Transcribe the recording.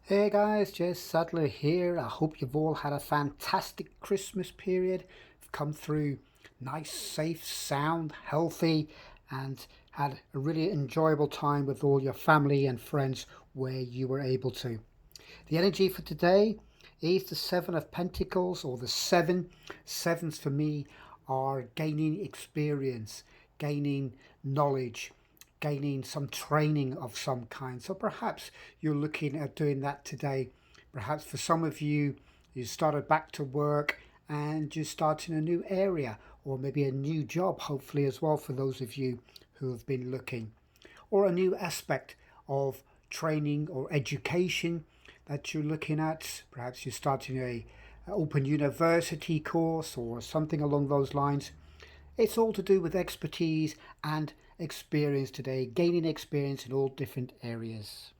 Hey guys, Jez Sadler here. I hope you've all had a fantastic Christmas period. You've come through nice, safe, sound, healthy, and had a really enjoyable time with all your family and friends where you were able to. The energy for today is the Seven of Pentacles, or the seven. Sevens for me are gaining experience, gaining knowledge, gaining some training of some kind. So perhaps you're looking at doing that today. Perhaps for some of you, you started back to work and you're starting a new area, or maybe a new job, hopefully, as well, for those of you who have been looking, or a new aspect of training or education that you're looking at. Perhaps you're starting a open university course or something along those lines. It's all to do with expertise and experience today, gaining experience in all different areas.